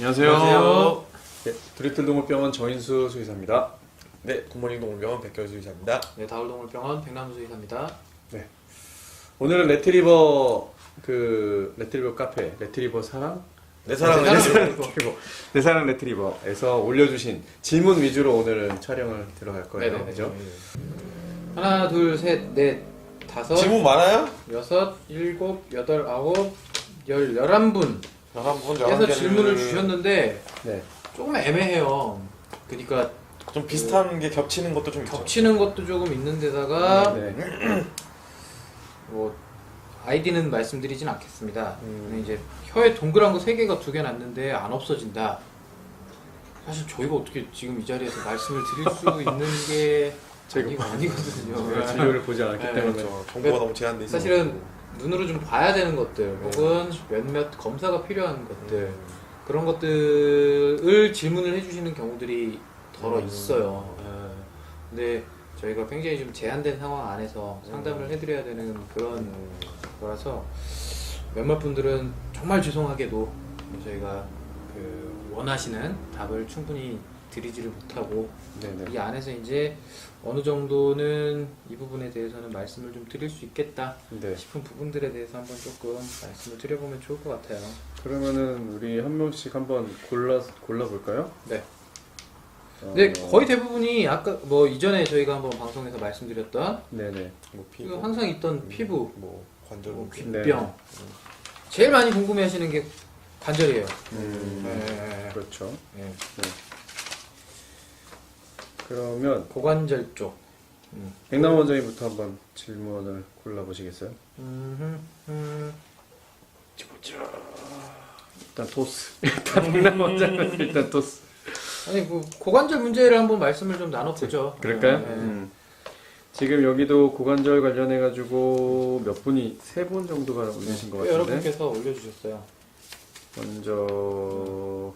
안녕하세요. 안녕하세요. 네, 드리틀 동물병원 정인수 수의사입니다. 네, 굿모닝 동물병원 백결 수의사입니다. 네, 다울동물병원 백남수 수의사입니다. 네, 오늘은 레트리버 레트리버 카페 레트리버 사랑 내 사랑은 레트리버 내 사랑 레트리버에서 올려주신 질문 위주로 오늘은 촬영을 들어갈 거예요. 네네. 그죠? 하나, 둘, 셋, 넷, 다섯, 질문 많아요? 여섯, 일곱, 여덟, 아홉, 11분 한번 해서 질문을 주셨는데 네, 조금 애매해요. 그러니까 좀 비슷한 게 겹치는 것도 좀 있죠. 겹치는 것도 조금 있는 데다가 네, 뭐 아이디는 말씀드리진 않겠습니다. 근데 이제 혀에 동그란 거 3개가 2개 났는데 안 없어진다. 사실 저희가 어떻게 지금 이 자리에서 말씀을 드릴 수 있는 게 아니거든요. 제가 진료를 보지 않았기 네, 때문에 그렇죠. 정보가 너무 제한돼 있어서. 사실은 눈으로 좀 봐야 되는 것들 혹은 몇몇 검사가 필요한 것들 그런 것들을 질문을 해주시는 경우들이 덜어 있어요. 근데 저희가 굉장히 좀 제한된 상황 안에서 상담을 해드려야 되는 그런 거라서 몇몇 분들은 정말 죄송하게도 저희가 원하시는 답을 충분히 드리지를 못하고 네네. 이 안에서 이제 어느 정도는 이 부분에 대해서는 말씀을 좀 드릴 수 있겠다 네. 싶은 부분들에 대해서 한번 조금 말씀을 드려보면 좋을 것 같아요. 그러면은 우리 한 명씩 한번 골라 볼까요? 네. 근데 거의 대부분이 아까 뭐 이전에 저희가 한번 방송에서 말씀드렸던 네네. 뭐 그 피부, 항상 있던 피부, 뭐 관절, 뭐 문제. 네. 귓병 제일 많이 궁금해하시는 게 관절이에요. 그렇죠. 네. 네. 그러면 고관절 쪽. 백남 원장님부터 한번 질문을 골라보시겠어요? 일단 토스. 일단 백남 원장은 일단 토스. 아니 그 고관절 문제를 한번 말씀을 좀 나눠보죠. 그럴까요? 네. 지금 여기도 고관절 관련해 가지고 몇 분이 3분 정도가 올리신 것 같은데. 여러분께서 올려주셨어요. 먼저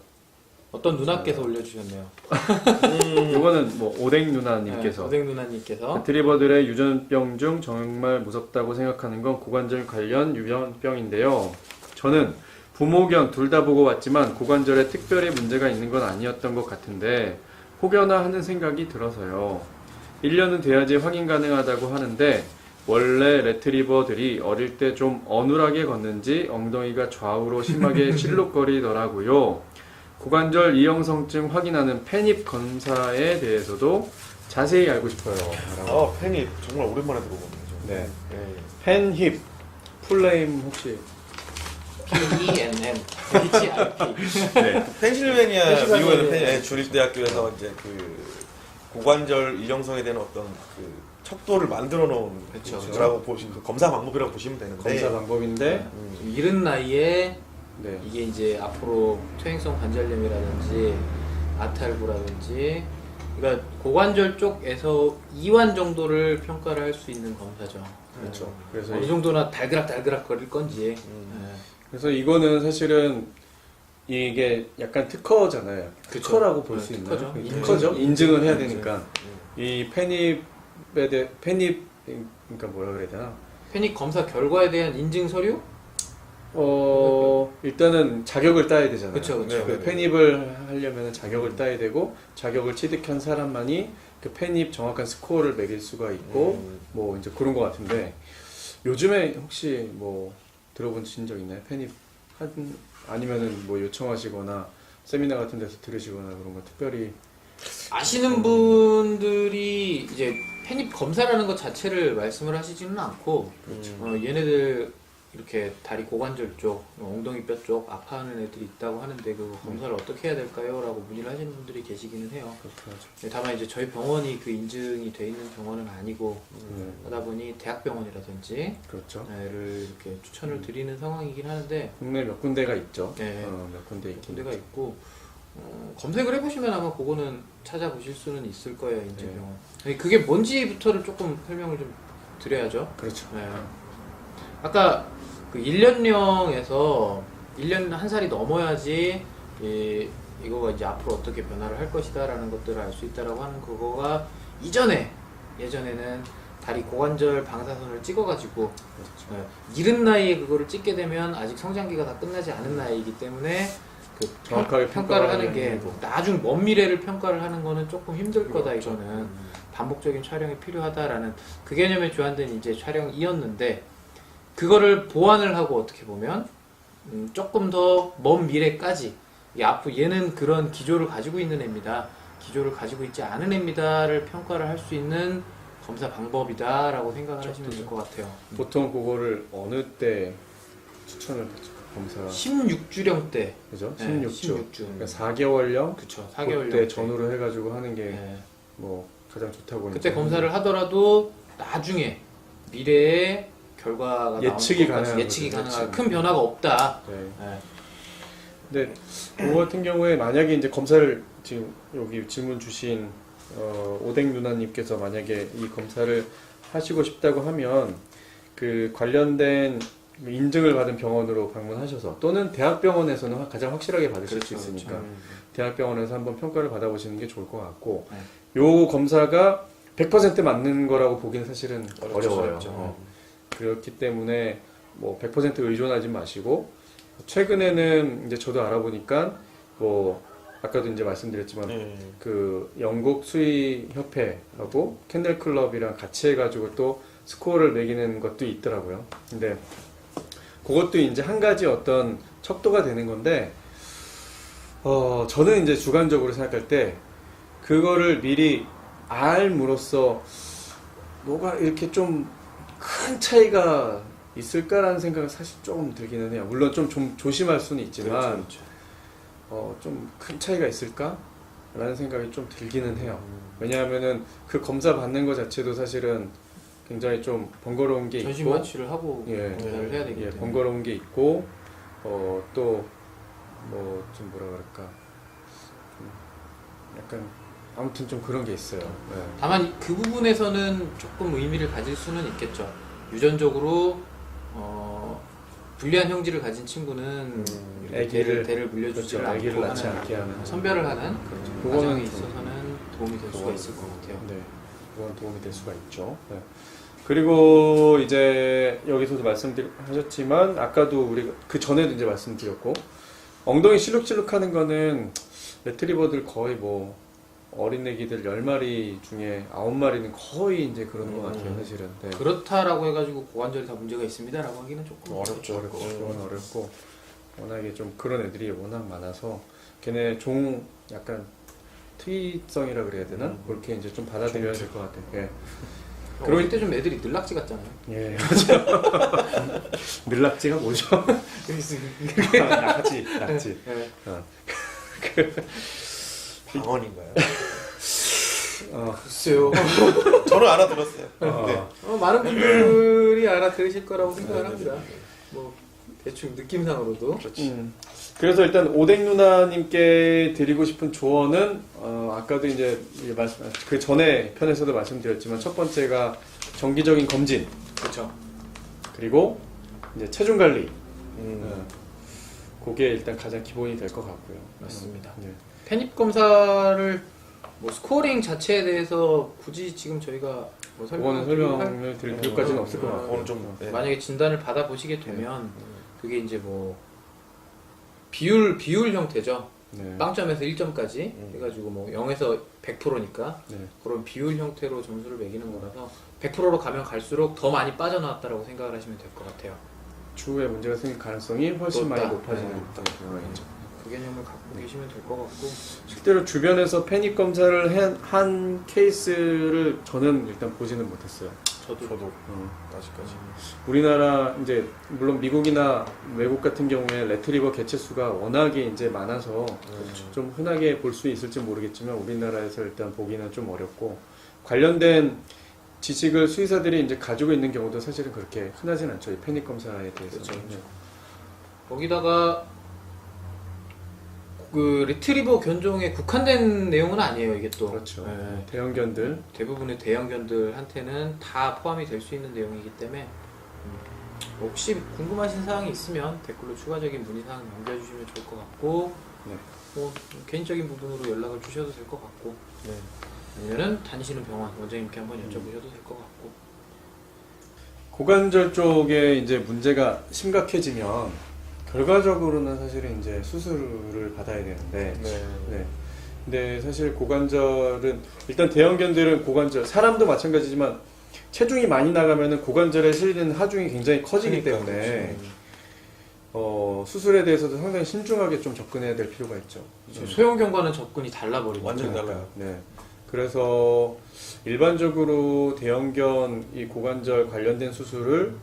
어떤 누나께서 올려주셨네요. 이거는 뭐 오뎅 누나님께서 오뎅 누나님께서 레트리버들의 유전병 중 정말 무섭다고 생각하는 건 고관절 관련 유전병인데요. 저는 부모 견 둘 다 보고 왔지만 고관절에 특별히 문제가 있는 건 아니었던 것 같은데 혹여나 하는 생각이 들어서요. 1년은 돼야지 확인 가능하다고 하는데 원래 레트리버들이 어릴 때 좀 어눌하게 걷는지 엉덩이가 좌우로 심하게 실룩거리더라고요. 고관절 이형성증 확인하는 펜입 검사에 대해서도 자세히 알고 싶어요. 팬이 정말 오랜만에 들어보네요. 네. 펜힙 풀네임 혹시? PENN HRP. 네. 펜실베니아 미국에는 네. 주립대학교에서 이제 그 고관절 이형성에 대한 어떤 그 척도를 만들어 놓은 그쵸. 거라고 보시면 그 검사 방법이라고 보시면 되는데 검사 방법인데 좀 이른 나이에 네. 이게 이제 앞으로 퇴행성 관절염이라든지 아탈부라든지 그러니까 고관절 쪽에서 2완 정도를 평가를 할 수 있는 검사죠. 그렇죠. 그래서 어느 정도나 달그락 거릴 건지. 그래서 이거는 사실은 이게 약간 특허잖아요. 그쵸. 특허라고 볼 수 있나요? 특허죠. 특허죠. 인증을 해야 인증. 되니까 이 펜입에 대해 그러니까 뭐라 그래야 되나? 펜입 검사 결과에 대한 인증 서류? 일단은 자격을 따야 되잖아요. 그쵸, 그쵸. 그 펜입을 하려면 자격을 따야 되고 자격을 취득한 사람만이 그 펜입 정확한 스코어를 매길 수가 있고 뭐 이제 그런 것 같은데 요즘에 혹시 뭐 들어보신 적 있나요? 펜입 아니면은 뭐 요청하시거나 세미나 같은 데서 들으시거나 그런 거 특별히 아시는 분들이 이제 펜입 검사라는 것 자체를 말씀을 하시지는 않고 얘네들 이렇게 다리 고관절 쪽, 엉덩이 뼈 쪽 아파하는 애들이 있다고 하는데 그 검사를 어떻게 해야 될까요? 라고 문의를 하시는 분들이 계시기는 해요. 그렇죠. 다만 이제 저희 병원이 그 인증이 돼 있는 병원은 아니고 하다 보니 대학병원이라든지 그렇죠. 를 이렇게 추천을 드리는 상황이긴 하는데 국내 몇 군데가 있죠. 네. 몇 군데 있긴 군대가 있죠. 있고 검색을 해보시면 아마 그거는 찾아보실 수는 있을 거예요. 인증병원. 그게 뭔지부터를 조금 설명을 좀 드려야죠. 그렇죠. 네. 아까 그 1년령에서 1년 한 살이 넘어야지 이거가 이제 앞으로 어떻게 변화를 할 것이다 라는 것들을 알 수 있다라고 하는 그거가 예전에는 다리 고관절 방사선을 찍어가지고 이른 나이에 그거를 찍게 되면 아직 성장기가 다 끝나지 않은 나이이기 때문에 그 정확하게 평가를 하는 평가하는 게 거. 나중 먼 미래를 평가를 하는 거는 조금 힘들 거다. 이거는 반복적인 촬영이 필요하다라는 그 개념에 주안된 이제 촬영이었는데 그거를 보완을 하고 어떻게 보면 조금 더 먼 미래까지 앞으로 얘는 그런 기조를 가지고 있는 애입니다. 기조를 가지고 있지 않은 애입니다를 평가를 할 수 있는 검사 방법이다라고 생각을 하시면 될 것 같아요. 보통 그거를 어느 때 추천을 받죠? 검사 16주령 때, 그죠? 네, 16주. 16주. 그러니까 4개월령 그쵸, 4개월 그때 전후로 해가지고 하는 게 네. 뭐 가장 좋다고 그때 이제 검사를 하더라도 나중에 미래에 결과가 예측이 나오는 것까지 가능한 예측이 거죠. 가능한 큰 변화가 없다. 네. 네. 근데 그거 같은 경우에 만약에 이제 검사를 지금 여기 질문 주신 오뎅 누나님께서 만약에 이 검사를 하시고 싶다고 하면 그 관련된 인증을 받은 병원으로 방문하셔서 또는 대학병원에서는 가장 확실하게 받으실 수 그렇죠, 있으니까 그렇죠. 대학병원에서 한번 평가를 받아보시는 게 좋을 것 같고 네. 요 검사가 100% 맞는 거라고 보기는 사실은 어려워요. 어렵죠. 그렇기 때문에 뭐 100% 의존하지 마시고 최근에는 이제 저도 알아보니까 뭐 아까도 이제 말씀드렸지만 그 영국 수의 협회하고 캔넬 클럽이랑 같이 해가지고 또 스코어를 매기는 것도 있더라고요. 근데 그것도 이제 한 가지 어떤 척도가 되는 건데 저는 이제 주관적으로 생각할 때 그거를 미리 알므로써 뭐가 이렇게 좀 큰 차이가 있을까라는 생각은 사실 조금 들기는 해요. 물론 좀 조심할 수는 있지만 그렇죠. 좀 큰 차이가 있을까라는 생각이 좀 들기는 해요. 왜냐하면은 그 검사 받는 것 자체도 사실은 굉장히 좀 번거로운 게 전신 있고, 마취를 하고 예, 검사를 해야 되기 예, 때문에 번거로운 게 있고, 또 뭐 좀 뭐라 그럴까, 좀 약간 아무튼 좀 그런 게 있어요. 예. 다만 그 부분에서는 조금 의미를 가질 수는 있겠죠. 유전적으로 불리한 형질을 가진 친구는 이렇게 대를 물려주지 그렇죠. 아기를 않고 낳지 하는 않게 하는 선별을 하는 그거는 과정에 좀- 있어서는 도움이 될 수가 있을 것 같아요. 네, 그건 도움이 될 수가 있죠. 네. 그리고 이제 여기서도 말씀하셨지만 아까도 우리 그 전에도 이제 말씀드렸고 엉덩이 실룩실룩하는 거는 레트리버들 거의 뭐 어린 애기들 10마리 중에 9마리는 거의 이제 그런 것 같아요, 사실은. 네. 그렇다라고 해가지고 고관절이 다 문제가 있습니다라고 하기는 조금 어렵죠. 그건 어렵고 워낙에 좀 그런 애들이 워낙 많아서 걔네 종 약간 특이성이라 그래야 되나? 그렇게 이제 좀 받아들여야 될 것 같아요. 예. 그럴 때 좀 애들이 늘락지 같잖아요. 예, 맞아요. 늘락지가 뭐죠? 낙지, 낙지. 네. 방언인가요? 글쎄요. 저는 알아들었어요. 네. 많은 분들이 알아들으실 거라고 생각을 합니다. 뭐 대충 느낌상으로도. 그래서 일단 오뎅 누나님께 드리고 싶은 조언은 아까도 이제 그 전에 편에서도 말씀드렸지만 첫 번째가 정기적인 검진 그렇죠. 그리고 이제 체중 관리 그게 일단 가장 기본이 될 것 같고요. 맞습니다. 네. 편입 검사를 뭐 스코어링 자체에 대해서 굳이 지금 저희가 뭐 그거는 설명을 드릴 필요까지는 없을 것 같고 오늘 좀 네. 만약에 진단을 받아 보시게 되면 그게 이제 뭐 비율 형태죠. 네. 빵점에서 1점까지 해가지고 뭐 0에서 100%니까 네. 그런 비율 형태로 점수를 매기는 거라서 100%로 가면 갈수록 더 많이 빠져나왔다라고 생각을 하시면 될 것 같아요. 추후에 문제가 생길 가능성이 훨씬 많이 높아지는 경우가 있죠. 그 개념을 갖고 계시면 될 것 같고 실제로 주변에서 패닉 검사를 한 케이스를 저는 일단 보지는 못했어요. 저도 아직까지 우리나라 이제 물론 미국이나 외국 같은 경우에 레트리버 개체 수가 워낙에 이제 많아서 좀 흔하게 볼 수 있을지 모르겠지만 우리나라에서 일단 보기는 좀 어렵고 관련된 지식을 수의사들이 이제 가지고 있는 경우도 사실은 그렇게 흔하진 않죠. 이 패닉 검사에 대해서. 그렇죠. 거기다가 그 리트리버 견종에 국한된 내용은 아니에요. 이게 또 그렇죠. 네. 대형견들. 대부분의 대형견들한테는 다 포함이 될 수 있는 내용이기 때문에 혹시 궁금하신 사항이 있으면 댓글로 추가적인 문의사항 남겨주시면 좋을 것 같고 네. 뭐 개인적인 부분으로 연락을 주셔도 될 것 같고 네. 아니면은 다니시는 병원 원장님께 한번 여쭤보셔도 될 것 같고 고관절 쪽에 이제 문제가 심각해지면 결과적으로는 사실은 이제 수술을 받아야 되는데 네. 네. 근데 사실 고관절은 일단 대형견들은 고관절 사람도 마찬가지지만 체중이 많이 나가면은 고관절에 실리는 하중이 굉장히 커지기 그러니까, 때문에 그렇죠. 수술에 대해서도 상당히 신중하게 좀 접근해야 될 필요가 있죠. 소형견과는 접근이 달라버리죠. 완전 달라요. 네. 그래서 일반적으로 대형견 이 고관절 관련된 수술을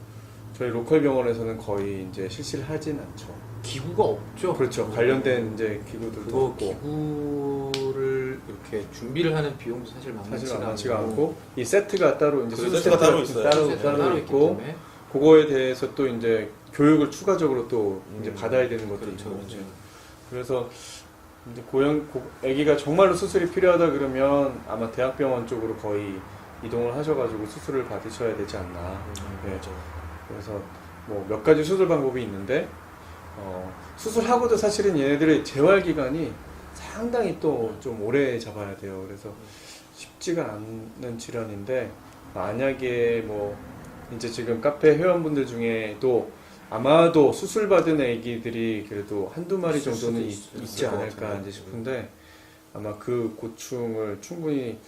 저희 로컬 병원에서는 거의 이제 실시를 하진 않죠. 기구가 없죠. 그렇죠. 관련된 이제 기구들도 그거 없고 기구를 이렇게 준비를 하는 비용도 사실 사실 만만치가 많지가 않고 이 세트가 따로 이제 그 수술 세트가 따로 같은 있어요. 따로 있기 있고 때문에 그거에 대해서 또 이제 교육을 추가적으로 또 이제 받아야 되는 것도 그렇죠, 있고 그렇죠. 그래서 이제 아기가 정말로 수술이 필요하다 그러면 아마 대학병원 쪽으로 거의 이동을 하셔가지고 수술을 받으셔야 되지 않나. 네. 맞아. 그래서 뭐 몇 가지 수술 방법이 있는데 수술하고도 사실은 얘네들의 재활 기간이 상당히 또 좀 오래 잡아야 돼요. 그래서 쉽지가 않는 질환인데 만약에 뭐 이제 지금 카페 회원분들 중에도 아마도 수술 받은 아기들이 그래도 한두 마리 있을 정도는 수도 있지 있을 것 않을까 같아요. 이제 싶은데 아마 그 고충을 충분히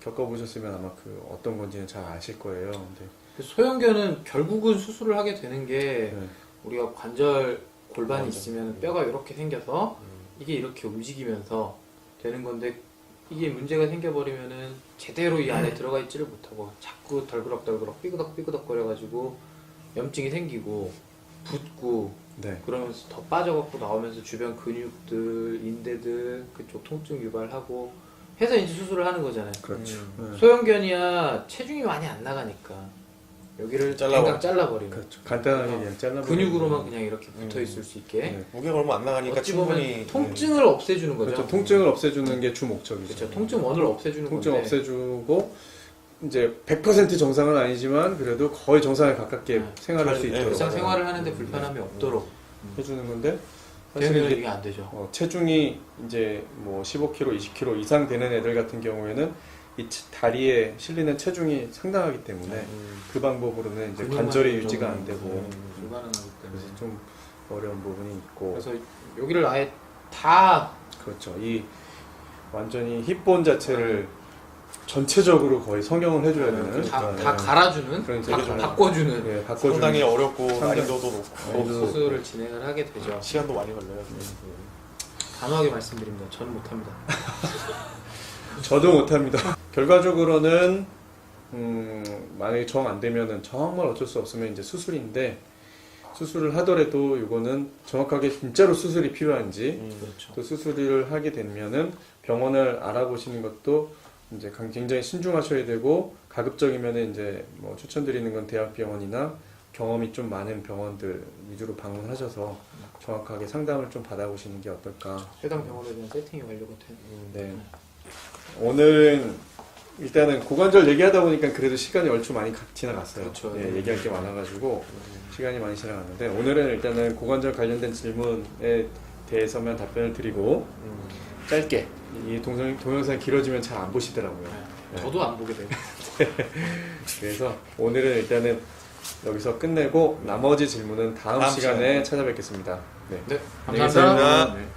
겪어보셨으면 아마 그 어떤 건지는 잘 아실 거예요. 근데 소형견은 결국은 수술을 하게 되는 게 네. 우리가 관절 골반이 맞아. 있으면 뼈가 이렇게 생겨서 이게 이렇게 움직이면서 되는 건데 이게 문제가 생겨버리면은 제대로 이 안에 들어가 있지를 못하고 자꾸 덜그럭덜그럭 삐그덕삐그덕 거려가지고 염증이 생기고 붓고 네. 그러면서 더 빠져갖고 나오면서 주변 근육들, 인대들 그쪽 통증 유발하고 해서 이제 수술을 하는 거잖아요. 그렇죠. 네. 소형견이야 체중이 많이 안 나가니까 여기를 땡강 잘라버리는 그렇죠. 간단하게 그냥 잘라 근육으로만 그냥 이렇게 붙어 있을 수 있게 네. 무게가 얼마 안 나가니까 어찌 보면 충분히 통증을 없애주는 거죠. 그렇죠. 통증을 없애주는 게 주 목적이죠. 그렇죠. 통증 원을 없애주는 통증 건데 없애주고 이제 100% 정상은 아니지만 그래도 거의 정상에 가깝게 네. 생활할 수 네. 있도록 일상 생활을 하는데 불편함이 없도록 해주는 건데 되는 사실 이게 안 되죠. 체중이 이제 뭐 15kg, 20kg 이상 되는 애들 같은 경우에는 이 다리에 실리는 체중이 상당하기 때문에 그 방법으로는 이제 근육만 관절이 좀 유지가 안 되고 불가능하기 때문에 그래서 좀 어려운 부분이 있고 그래서 여기를 아예 다 그렇죠. 이 완전히 힙본 자체를 전체적으로 거의 성형을 해줘야 되는 다 네. 갈아주는 그런 다 되게 바꿔주는 네, 바꿔주는 상당히 어렵고 상당히- 난이도도 높고 난이도- 수술을 진행을 하게 되죠. 시간도 많이 걸려요. 단호하게 말씀드립니다. 저는 못합니다. 저도 못합니다. 결과적으로는 만약에 정 안 되면은 정말 어쩔 수 없으면 이제 수술인데 수술을 하더라도 이거는 정확하게 진짜로 수술이 필요한지 그렇죠. 또 수술을 하게 되면은 병원을 알아보시는 것도 이제 굉장히 신중하셔야 되고 가급적이면은 이제 뭐 추천드리는 건 대학병원이나 경험이 좀 많은 병원들 위주로 방문하셔서 정확하게 상담을 좀 받아보시는 게 어떨까. 해당 병원에 대한 세팅이 완료가 된. 네. 오늘은 일단은 고관절 얘기하다 보니까 그래도 시간이 얼추 많이 지나갔어요. 그렇죠. 예, 얘기할 게 많아가지고 시간이 많이 지나갔는데 오늘은 일단은 고관절 관련된 질문에 대해서만 답변을 드리고 짧게 이 동영상이 길어지면 잘 안 보시더라고요. 네. 저도 안 보게 돼요. 그래서 오늘은 일단은 여기서 끝내고 나머지 질문은 다음 다음 시간에 시간에. 찾아뵙겠습니다. 네. 네, 안녕히 감사합니다. 계세요. 감사합니다. 네.